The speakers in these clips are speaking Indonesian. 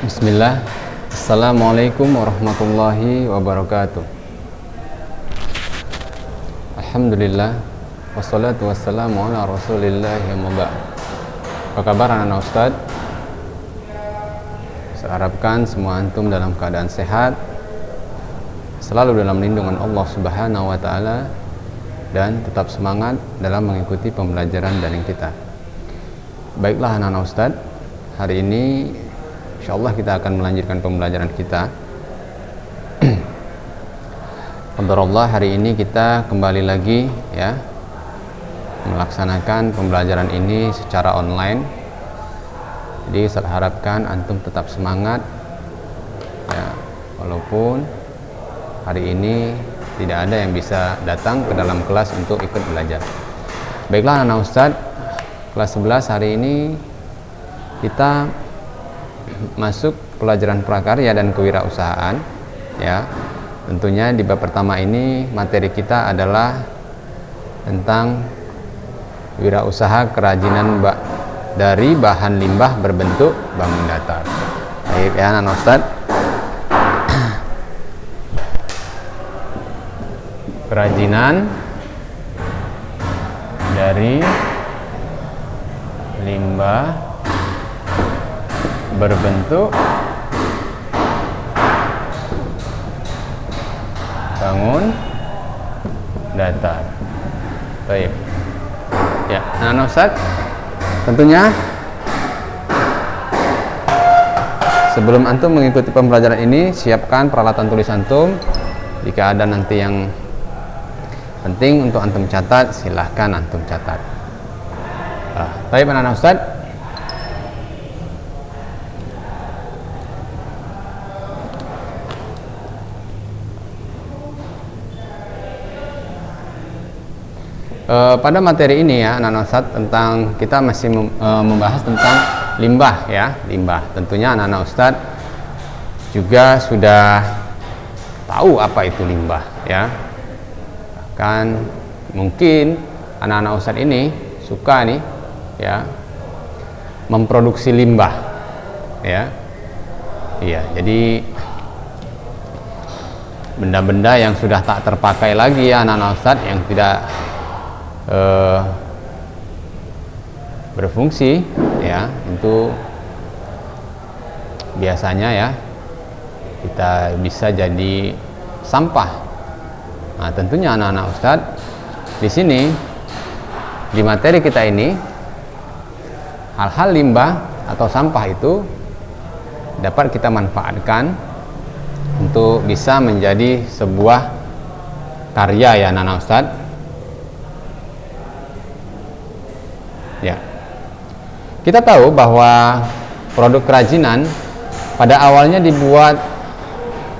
Bismillah. Assalamualaikum warahmatullahi wabarakatuh. Alhamdulillah. Wassalatu wassalamu ala rasulillah wa ba'd. Apa kabar anak-anak Ustaz? Saya harapkan semua antum dalam keadaan sehat, selalu dalam lindungan Allah Subhanahu wa taala, dan tetap semangat dalam mengikuti pembelajaran daring kita. Baiklah anak-anak Ustaz, hari ini insyaallah kita akan melanjutkan pembelajaran kita. Alhamdulillah, hari ini kita kembali lagi ya melaksanakan pembelajaran ini secara online. Jadi saya harapkan antum tetap semangat ya, walaupun hari ini tidak ada yang bisa datang ke dalam kelas untuk ikut belajar. Baiklah anak Ustadz, kelas 11 hari ini kita masuk pelajaran prakarya dan kewirausahaan ya. Tentunya di bab pertama ini materi kita adalah tentang wirausaha kerajinan dari bahan limbah berbentuk bangun datar. Baik ya anak Ustaz. Kerajinan dari limbah berbentuk bangun datar. Baik. Ya, anak Ustaz, tentunya sebelum antum mengikuti pembelajaran ini, siapkan peralatan tulis antum. Jika ada nanti yang penting untuk antum catat, silahkan antum catat. Baik anak Ustaz. Pada materi ini ya anak-anak Ustaz, tentang kita masih membahas tentang limbah ya, limbah. Tentunya anak-anak Ustaz juga sudah tahu apa itu limbah ya. Kan mungkin anak-anak Ustaz ini suka nih ya memproduksi limbah ya. Iya, jadi benda-benda yang sudah tak terpakai lagi ya anak-anak Ustaz, yang tidak berfungsi ya, itu biasanya ya kita bisa jadi sampah. Nah, tentunya anak-anak Ustadz di sini di materi kita ini, hal-hal limbah atau sampah itu dapat kita manfaatkan untuk bisa menjadi sebuah karya ya anak-anak Ustadz. Ya. Kita tahu bahwa produk kerajinan pada awalnya dibuat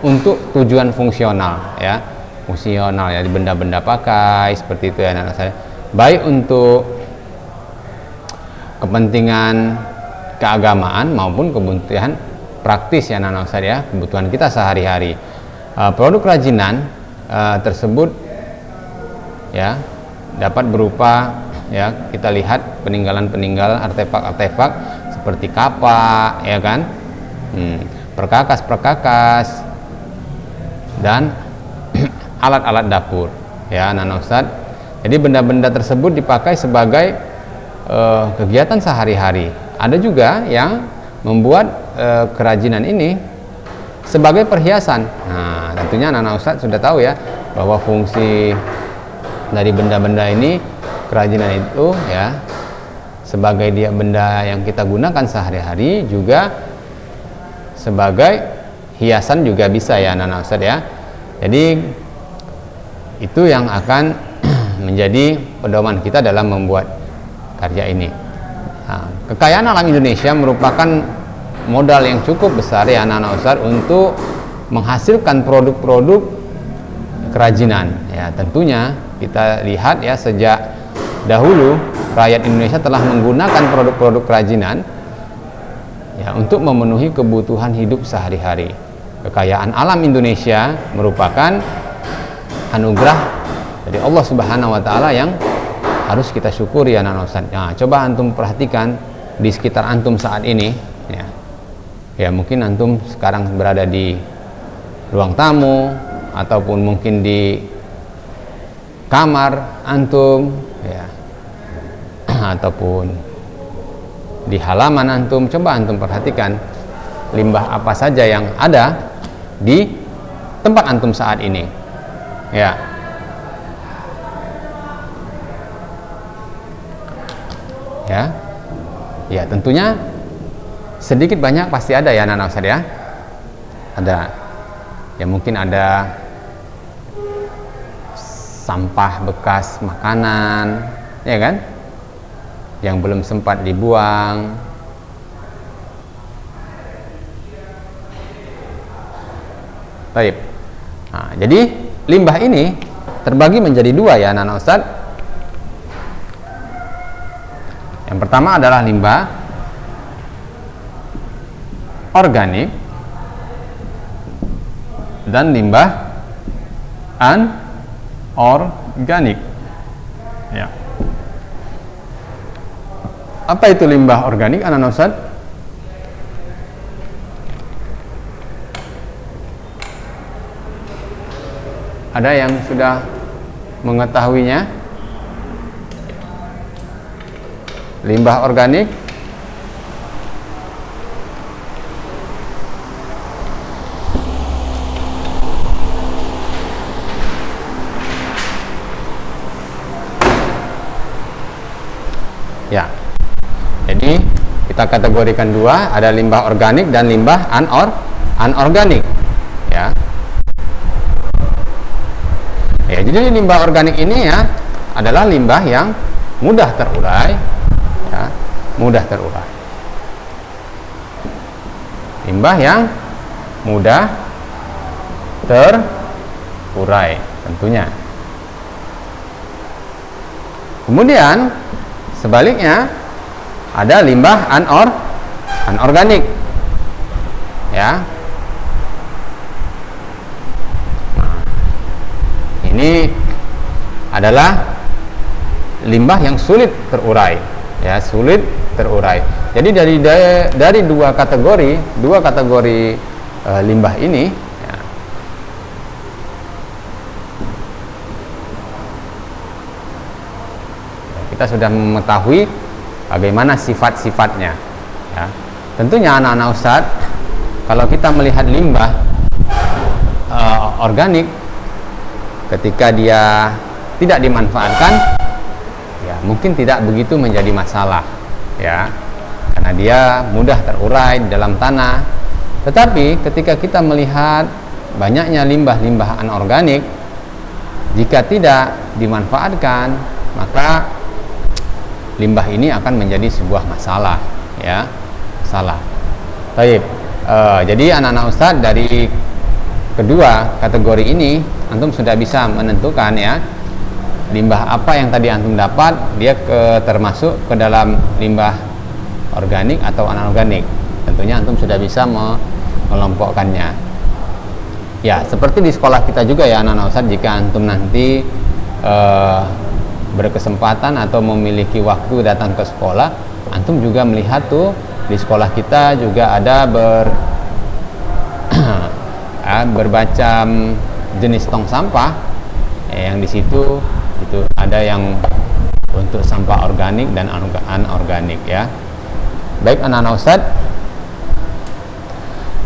untuk tujuan fungsional ya. Fungsional ya, benda-benda pakai seperti itu ya anak-anak saya. Baik untuk kepentingan keagamaan maupun kebutuhan praktis ya anak-anak saya ya, kebutuhan kita sehari-hari. Produk kerajinan tersebut ya dapat berupa ya, kita lihat peninggalan-peninggalan artefak-artefak seperti kapak ya kan, perkakas-perkakas dan alat-alat dapur ya anak-anak Ustaz. Jadi benda-benda tersebut dipakai sebagai kegiatan sehari-hari. Ada juga yang membuat kerajinan ini sebagai perhiasan. Nah, tentunya anak-anak Ustaz sudah tahu ya bahwa fungsi dari benda-benda ini, kerajinan itu ya, sebagai dia benda yang kita gunakan sehari-hari, juga sebagai hiasan juga bisa ya anak-anak Ustaz ya. Jadi itu yang akan menjadi pedoman kita dalam membuat karya ini. Nah, kekayaan alam Indonesia merupakan modal yang cukup besar ya anak-anak Ustaz untuk menghasilkan produk-produk kerajinan ya. Tentunya kita lihat ya, sejak dahulu rakyat Indonesia telah menggunakan produk-produk kerajinan ya untuk memenuhi kebutuhan hidup sehari-hari. Kekayaan alam Indonesia merupakan anugerah dari Allah Subhanahu wa taala yang harus kita syukuri ya anak-anak Ustaz. Nah, coba antum perhatikan di sekitar antum saat ini ya. Ya, mungkin antum sekarang berada di ruang tamu ataupun mungkin di kamar antum, ya, ataupun di halaman antum. Coba antum perhatikan limbah apa saja yang ada di tempat antum saat ini, ya. Ya, tentunya sedikit banyak pasti ada ya anak-anak Ustaz ya. Ada. Ya mungkin ada sampah bekas makanan, ya kan? Yang belum sempat dibuang. Baik. Nah, jadi limbah ini terbagi menjadi dua ya anak-anak Ustaz. Yang pertama adalah limbah organik dan limbah anorganik. Ya. Apa itu limbah organik, anak-anak Ustaz? Ada yang sudah mengetahuinya? Limbah organik ya. Jadi kita kategorikan dua, ada limbah organik dan limbah anorganik. Ya. Ya, jadi limbah organik ini ya adalah limbah yang mudah terurai, ya, mudah terurai. Limbah yang mudah terurai tentunya. Kemudian sebaliknya ada limbah anorganik, ya. Ini adalah limbah yang sulit terurai, ya, sulit terurai. Jadi dari dua kategori limbah ini, ya, kita sudah mengetahui bagaimana sifat-sifatnya. Ya. Tentunya anak-anak Ustadz, kalau kita melihat limbah organik, ketika dia tidak dimanfaatkan, ya mungkin tidak begitu menjadi masalah, ya, karena dia mudah terurai di dalam tanah. Tetapi ketika kita melihat banyaknya limbah-limbah anorganik, jika tidak dimanfaatkan, maka limbah ini akan menjadi sebuah masalah, ya, masalah. Baik, jadi anak-anak Ustadz, dari kedua kategori ini antum sudah bisa menentukan ya limbah apa yang tadi antum dapat, dia termasuk ke dalam limbah organik atau anorganik. Tentunya antum sudah bisa mengelompokkannya. Ya, seperti di sekolah kita juga ya anak-anak Ustadz, jika antum nanti berkesempatan atau memiliki waktu datang ke sekolah, antum juga melihat tuh di sekolah kita juga ada bermacam jenis tong sampah, yang di situ itu ada yang untuk sampah organik dan anorganik, ya. Baik anak-anak Ustadz,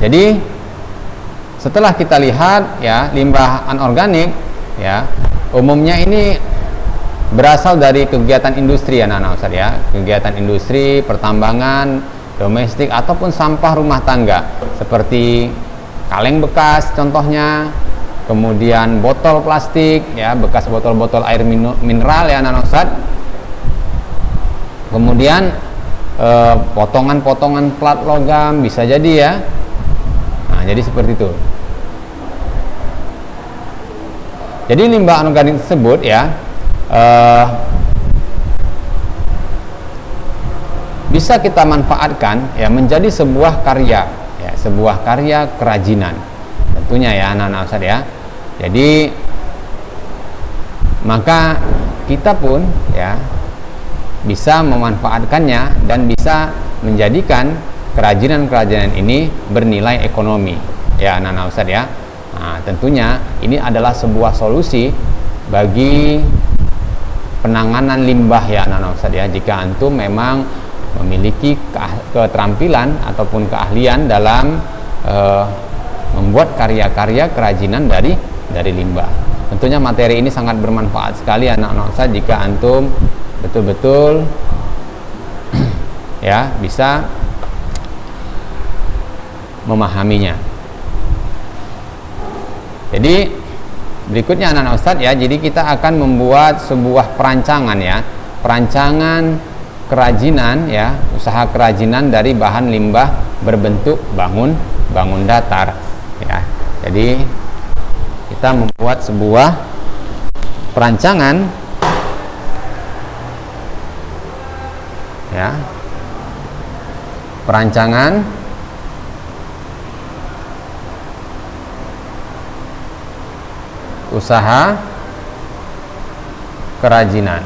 jadi setelah kita lihat ya limbah anorganik, ya, umumnya ini berasal dari kegiatan industri ya anak-anak Ustadz, ya, kegiatan industri, pertambangan, domestik ataupun sampah rumah tangga seperti kaleng bekas contohnya, kemudian botol plastik, ya, bekas botol-botol air mineral ya anak-anak Ustadz, kemudian potongan-potongan plat logam bisa jadi ya. Nah, jadi seperti itu. Jadi limbah anorganik tersebut ya bisa kita manfaatkan ya menjadi sebuah karya, ya, sebuah karya kerajinan tentunya ya anak-anak Ustadz, ya. Jadi maka kita pun ya bisa memanfaatkannya dan bisa menjadikan kerajinan-kerajinan ini bernilai ekonomi, ya anak-anak Ustadz ya. Nah, tentunya ini adalah sebuah solusi bagi penanganan limbah ya anak-anak Ustadz ya. Jika antum memang memiliki keterampilan ataupun keahlian dalam membuat karya-karya kerajinan dari limbah. Tentunya materi ini sangat bermanfaat sekali anak-anak Ustadz jika antum betul-betul ya bisa memahaminya. Jadi berikutnya anak-anak Ustadz ya, jadi kita akan membuat sebuah perancangan ya, perancangan kerajinan ya, usaha kerajinan dari bahan limbah berbentuk bangun datar ya. Jadi kita membuat sebuah perancangan ya, perancangan usaha kerajinan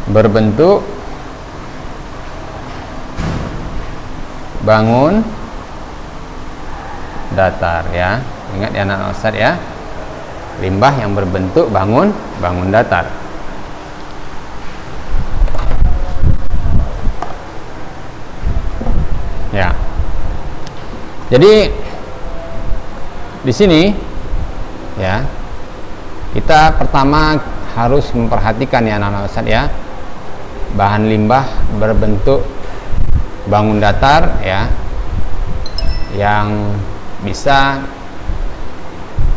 berbentuk bangun datar ya. Ingat ya anak Ustadz ya, limbah yang berbentuk bangun datar. Ya. Jadi di sini ya, kita pertama harus memperhatikan ya anak-anak Ustadz ya, bahan limbah berbentuk bangun datar ya, yang bisa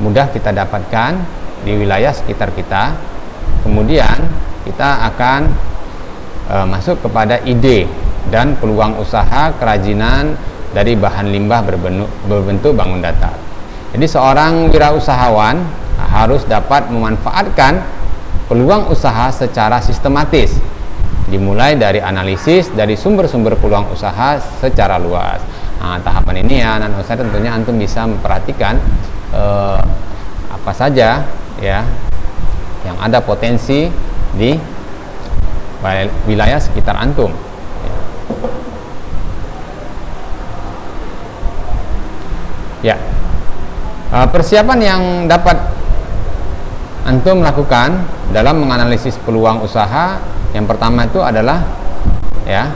mudah kita dapatkan di wilayah sekitar kita. Kemudian kita akan masuk kepada ide dan peluang usaha kerajinan dari bahan limbah berbentuk bangun datar. Jadi seorang wirausahawan harus dapat memanfaatkan peluang usaha secara sistematis, dimulai dari analisis dari sumber-sumber peluang usaha secara luas. Nah, tahapan ini ya anak-anak Ustadz tentunya antum bisa memperhatikan apa saja ya yang ada potensi di wilayah sekitar antum. Ya, persiapan yang dapat antum lakukan dalam menganalisis peluang usaha, yang pertama itu adalah ya,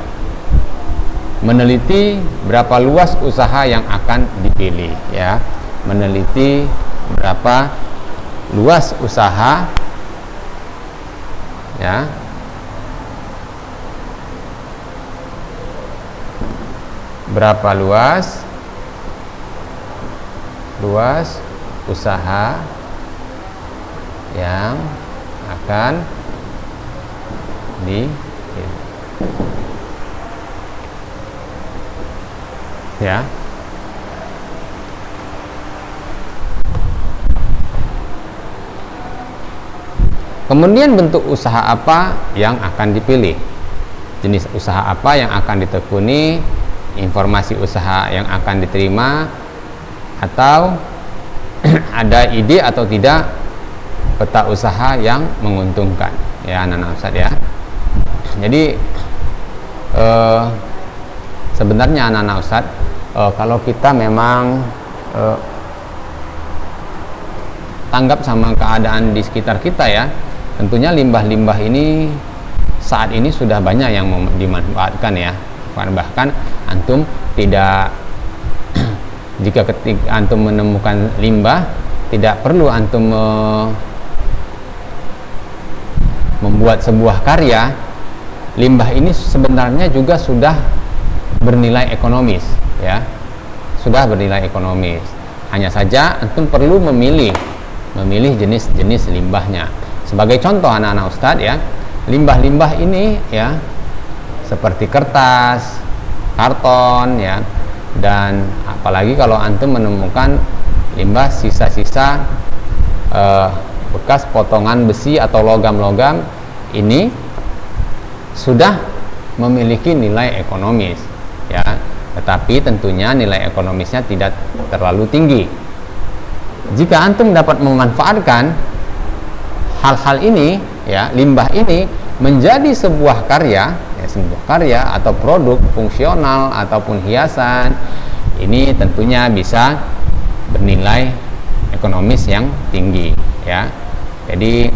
meneliti berapa luas usaha yang akan dipilih ya, meneliti berapa luas usaha ya, berapa luas usaha yang akan dipilih ya. Kemudian bentuk usaha apa yang akan dipilih, jenis usaha apa yang akan ditekuni, informasi usaha yang akan diterima, atau ada ide atau tidak peta usaha yang menguntungkan ya anak-anak Ustadz ya. Jadi sebenarnya anak-anak Ustadz, kalau kita memang tanggap sama keadaan di sekitar kita ya, tentunya limbah-limbah ini saat ini sudah banyak yang dimanfaatkan ya. Bahkan antum tidak jika ketika antum menemukan limbah, tidak perlu antum membuat sebuah karya. Limbah ini sebenarnya juga sudah bernilai ekonomis ya, sudah bernilai ekonomis. Hanya saja antum perlu memilih jenis-jenis limbahnya. Sebagai contoh anak-anak Ustadz ya, limbah-limbah ini ya seperti kertas, karton ya, dan apalagi kalau antum menemukan limbah sisa-sisa bekas potongan besi atau logam-logam, ini sudah memiliki nilai ekonomis ya, tetapi tentunya nilai ekonomisnya tidak terlalu tinggi. Jika antum dapat memanfaatkan hal-hal ini ya, limbah ini menjadi sebuah karya ya, sebuah karya atau produk fungsional ataupun hiasan, ini tentunya bisa bernilai ekonomis yang tinggi ya. Jadi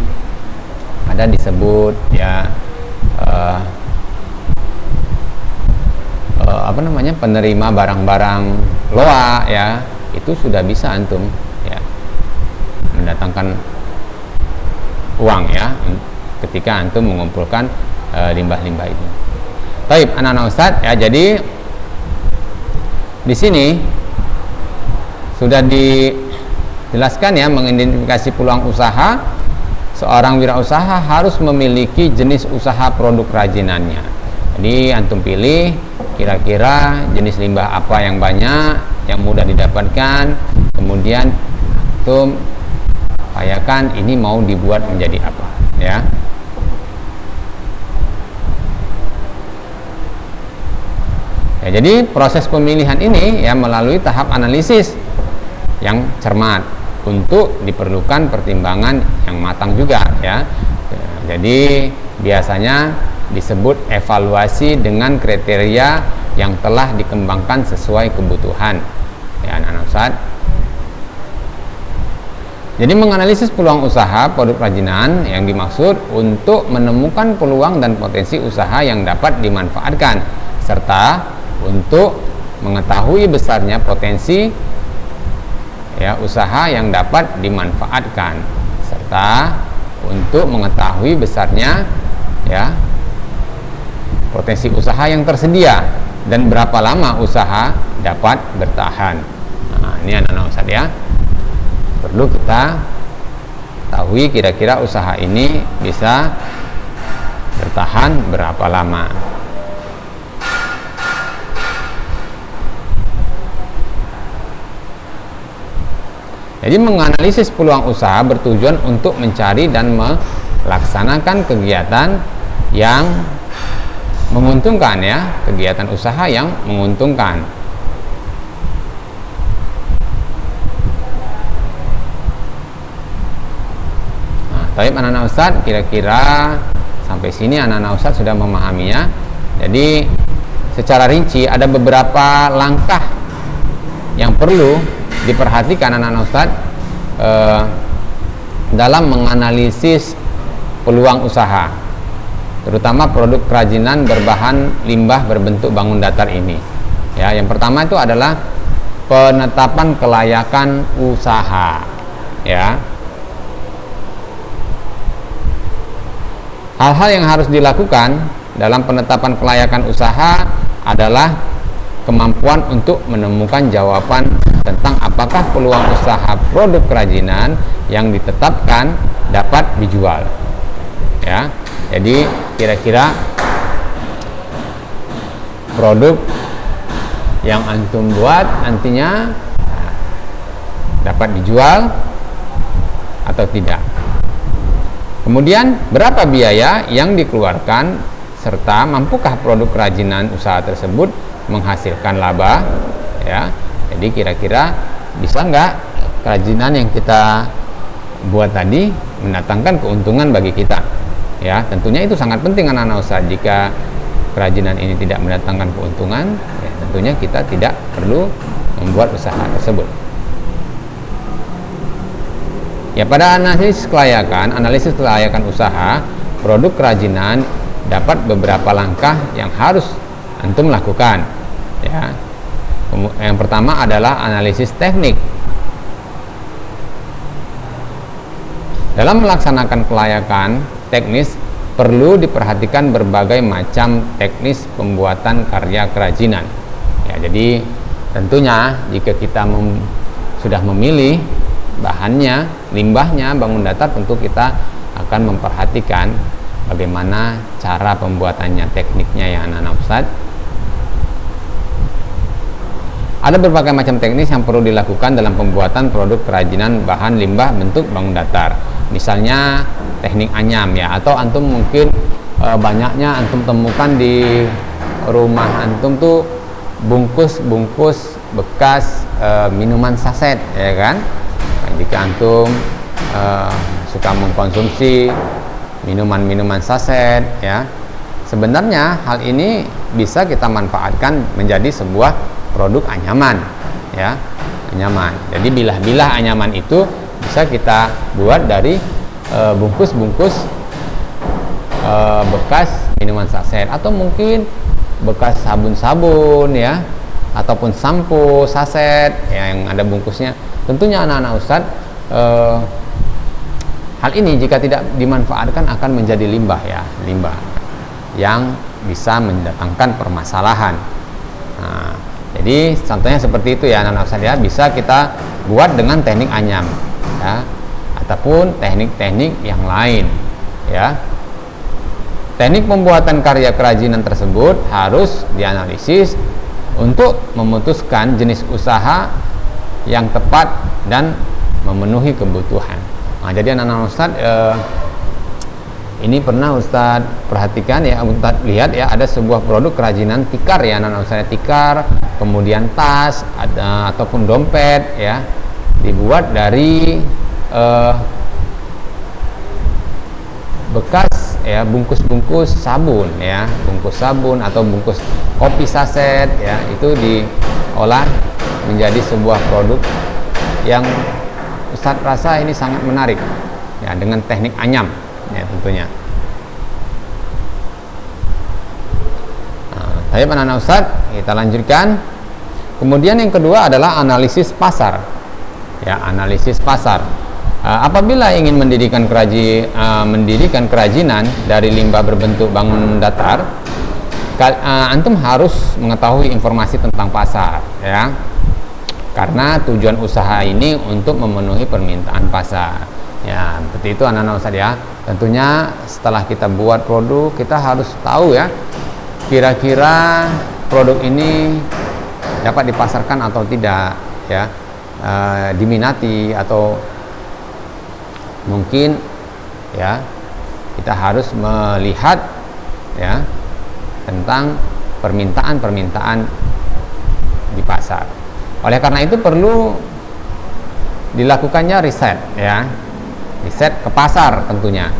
ada disebut ya penerima barang-barang loa ya, itu sudah bisa antum ya mendatangkan uang ya ketika antum mengumpulkan limbah-limbah itu. Baik, anak-anak Ustadz ya, jadi di sini sudah dijelaskan ya mengidentifikasi peluang usaha. Seorang wirausaha harus memiliki jenis usaha produk kerajinannya. Jadi antum pilih kira-kira jenis limbah apa yang banyak, yang mudah didapatkan, kemudian antum upayakan ini mau dibuat menjadi apa ya. Ya, jadi proses pemilihan ini ya melalui tahap analisis yang cermat, untuk diperlukan pertimbangan yang matang juga ya. Jadi biasanya disebut evaluasi dengan kriteria yang telah dikembangkan sesuai kebutuhan ya anak-anak Ustadz. Jadi menganalisis peluang usaha produk kerajinan yang dimaksud untuk menemukan peluang dan potensi usaha yang dapat dimanfaatkan, serta untuk mengetahui besarnya potensi ya usaha yang dapat dimanfaatkan, serta untuk mengetahui besarnya ya potensi usaha yang tersedia dan berapa lama usaha dapat bertahan. Nah, ini anak-anak Ustadz ya, perlu kita ketahui kira-kira usaha ini bisa bertahan berapa lama. Jadi menganalisis peluang usaha bertujuan untuk mencari dan melaksanakan kegiatan yang menguntungkan ya, kegiatan usaha yang menguntungkan. Nah, tapi anak-anak Ustadz, kira-kira sampai sini anak-anak Ustadz sudah memahaminya. Jadi secara rinci ada beberapa langkah yang perlu diperhatikan anak-anak Ustadz dalam menganalisis peluang usaha, terutama produk kerajinan berbahan limbah berbentuk bangun datar ini ya. Yang pertama itu adalah penetapan kelayakan usaha ya. Hal-hal yang harus dilakukan dalam penetapan kelayakan usaha adalah kemampuan untuk menemukan jawaban tentang apakah peluang usaha produk kerajinan yang ditetapkan dapat dijual ya. Jadi kira-kira produk yang antum buat nantinya dapat dijual atau tidak, kemudian berapa biaya yang dikeluarkan, serta mampukah produk kerajinan usaha tersebut menghasilkan laba ya. Jadi kira-kira bisa nggak kerajinan yang kita buat tadi mendatangkan keuntungan bagi kita ya. Tentunya itu sangat penting anak-anak usaha. Jika kerajinan ini tidak mendatangkan keuntungan ya, tentunya kita tidak perlu membuat usaha tersebut ya. Pada analisis kelayakan usaha produk kerajinan dapat beberapa langkah yang harus antum lakukan ya. Yang pertama adalah analisis teknik. Dalam melaksanakan kelayakan teknis perlu diperhatikan berbagai macam teknis pembuatan karya kerajinan ya. Jadi tentunya jika kita sudah memilih bahannya, limbahnya bangun datar, tentu kita akan memperhatikan bagaimana cara pembuatannya, tekniknya ya anak-anak Ustadz. Ada berbagai macam teknis yang perlu dilakukan dalam pembuatan produk kerajinan bahan limbah bentuk bangun datar. Misalnya teknik anyam ya, atau antum mungkin banyaknya antum temukan di rumah antum tuh bungkus-bungkus bekas minuman saset ya kan. Nah, jika antum suka mengkonsumsi minuman-minuman saset ya, sebenarnya hal ini bisa kita manfaatkan menjadi sebuah produk anyaman, ya, anyaman. Jadi bilah-bilah anyaman itu bisa kita buat dari bungkus-bungkus bekas minuman saset, atau mungkin bekas sabun-sabun, ya, ataupun sampo saset yang ada bungkusnya. Tentunya anak-anak Ustadz, hal ini jika tidak dimanfaatkan akan menjadi limbah, ya, limbah yang bisa mendatangkan permasalahan. Nah, jadi contohnya seperti itu, ya anak-anak Ustadz, ya, bisa kita buat dengan teknik anyam, ya, ataupun teknik-teknik yang lain, ya. Teknik pembuatan karya kerajinan tersebut harus dianalisis untuk memutuskan jenis usaha yang tepat dan memenuhi kebutuhan. Nah, jadi anak-anak Ustadz, ini pernah Ustadz perhatikan, ya, Ustadz lihat, ya, ada sebuah produk kerajinan tikar, ya anak-anak Ustadz, tikar, kemudian tas, ada ataupun dompet, ya, dibuat dari bekas, ya, bungkus-bungkus sabun, ya, bungkus sabun atau bungkus kopi saset, ya, itu diolah menjadi sebuah produk yang Ustadz rasa ini sangat menarik, ya, dengan teknik anyam, ya, tentunya. Nah, tapi anak-anak Ustadz, kita lanjutkan. Kemudian yang kedua adalah analisis pasar, ya, analisis pasar. Apabila ingin mendirikan kerajinan dari limbah berbentuk bangunan datar, antum harus mengetahui informasi tentang pasar, ya, karena tujuan usaha ini untuk memenuhi permintaan pasar, ya, seperti itu anak-anak Ustadz, ya. Tentunya setelah kita buat produk, kita harus tahu, ya, kira-kira produk ini dapat dipasarkan atau tidak, ya, diminati atau mungkin, ya, kita harus melihat, ya, tentang permintaan di pasar. Oleh karena itu perlu dilakukannya riset, ya, riset ke pasar tentunya.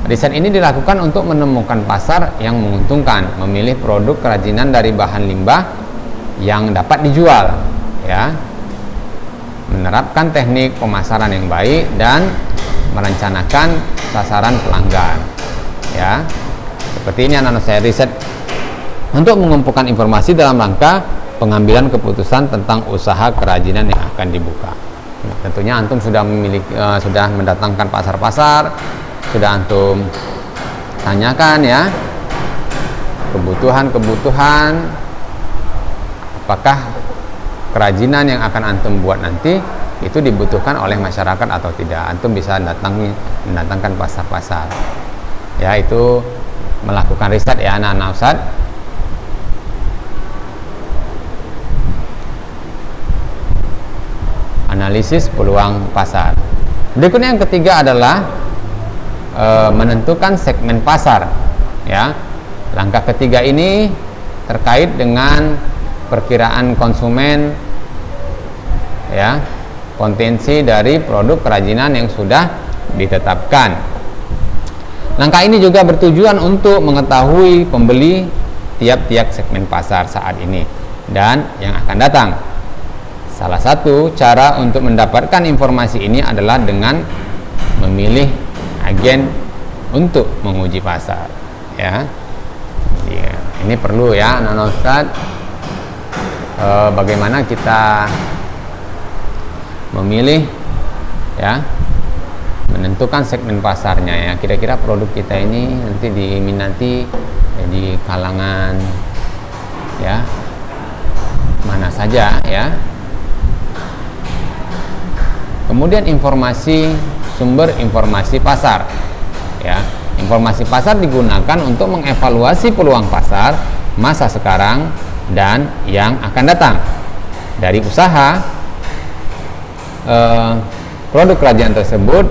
Riset ini dilakukan untuk menemukan pasar yang menguntungkan, memilih produk kerajinan dari bahan limbah yang dapat dijual, ya, menerapkan teknik pemasaran yang baik dan merencanakan sasaran pelanggan, ya. Seperti ini anak-anak saya, riset untuk mengumpulkan informasi dalam rangka pengambilan keputusan tentang usaha kerajinan yang akan dibuka. Nah, tentunya antum sudah sudah mendatangkan pasar-pasar, sudah antum tanyakan, ya, kebutuhan apakah kerajinan yang akan antum buat nanti itu dibutuhkan oleh masyarakat atau tidak. Antum bisa mendatangkan pasar-pasar, ya, itu melakukan riset, ya anak-anak Ustadz. Analisis peluang pasar. Berikutnya yang ketiga adalah menentukan segmen pasar, ya. Langkah ketiga ini terkait dengan perkiraan konsumen, ya, potensi dari produk kerajinan yang sudah ditetapkan. Langkah ini juga bertujuan untuk mengetahui pembeli tiap-tiap segmen pasar saat ini dan yang akan datang. Salah satu cara untuk mendapatkan informasi ini adalah dengan memilih agen untuk menguji pasar, ya. Ini perlu, ya anak-anak Ustadz, bagaimana kita memilih, ya, menentukan segmen pasarnya, ya, kira-kira produk kita ini nanti diminati, ya, di kalangan, ya, mana saja, ya. Kemudian sumber informasi pasar, ya. Informasi pasar digunakan untuk mengevaluasi peluang pasar masa sekarang dan yang akan datang dari usaha produk kerajinan tersebut.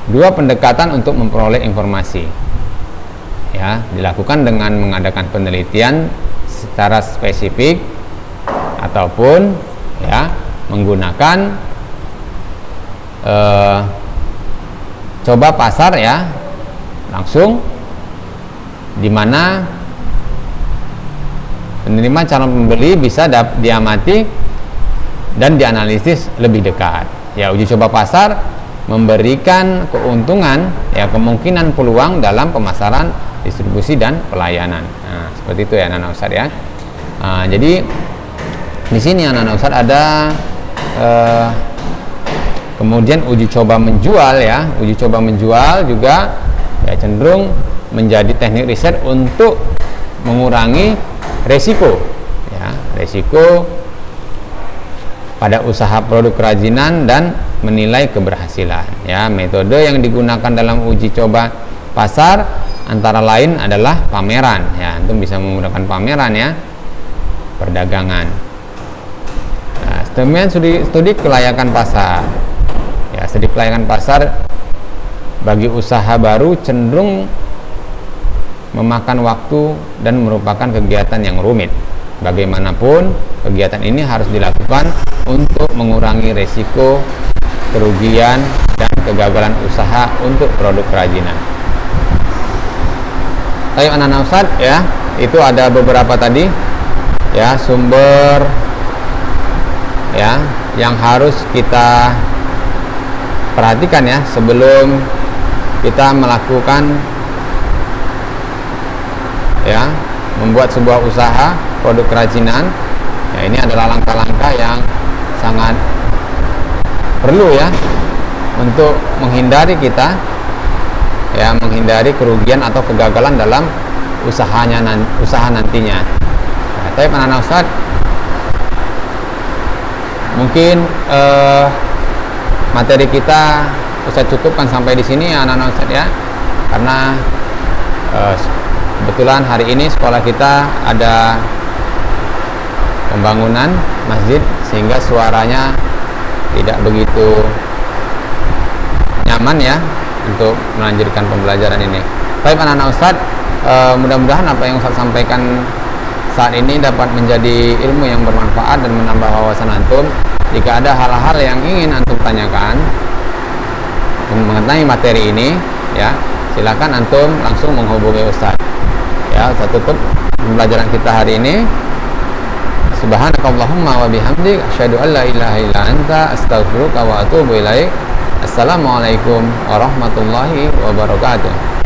Dua pendekatan untuk memperoleh informasi, ya, dilakukan dengan mengadakan penelitian secara spesifik ataupun, ya, menggunakan coba pasar, ya, langsung, di mana penerima calon pembeli bisa diamati dan dianalisis lebih dekat. Ya, uji coba pasar memberikan keuntungan, ya, kemungkinan peluang dalam pemasaran, distribusi dan pelayanan. Nah, seperti itu ya anak-anak Ustadz ya. Jadi di sini anak-anak Ustadz ada kemudian uji coba menjual ya. Uji coba menjual juga ya cenderung menjadi teknik riset untuk mengurangi resiko ya, resiko pada usaha produk kerajinan dan menilai keberhasilan ya. Metode yang digunakan dalam uji coba pasar antara lain adalah pameran ya. Antum bisa menggunakan pameran ya, perdagangan. Nah, studi kelayakan pasar ya. Studi kelayakan pasar bagi usaha baru cenderung memakan waktu dan merupakan kegiatan yang rumit. Bagaimanapun, kegiatan ini harus dilakukan untuk mengurangi resiko kerugian dan kegagalan usaha untuk produk kerajinan. Baik anak-anak Ustadz ya, itu ada beberapa tadi ya sumber ya yang harus kita perhatikan ya sebelum kita melakukan ya membuat sebuah usaha produk kerajinan. Ya, ini adalah langkah-langkah yang sangat perlu ya untuk menghindari kita ya, menghindari kerugian atau kegagalan dalam usaha nantinya. Nah, tapi anak-anak Ustadz mungkin materi kita Ustadz cukupkan sampai di sini ya anak-anak Ustadz ya, karena kebetulan hari ini sekolah kita ada pembangunan masjid sehingga suaranya tidak begitu nyaman ya untuk melanjutkan pembelajaran ini. Baik anak-anak Ustadz, mudah-mudahan apa yang Ustadz sampaikan saat ini dapat menjadi ilmu yang bermanfaat dan menambah wawasan antum. Jika ada hal-hal yang ingin antum tanyakan mengenai materi ini ya, silakan antum langsung menghubungi Ustadz. Ya, Ustadz tutup pembelajaran kita hari ini. Subhanakallahumma wa bihamdik asyhadu an la ilaha illa anta astaghfiruka wa atubu ilaik. Assalamualaikum warahmatullahi wabarakatuh.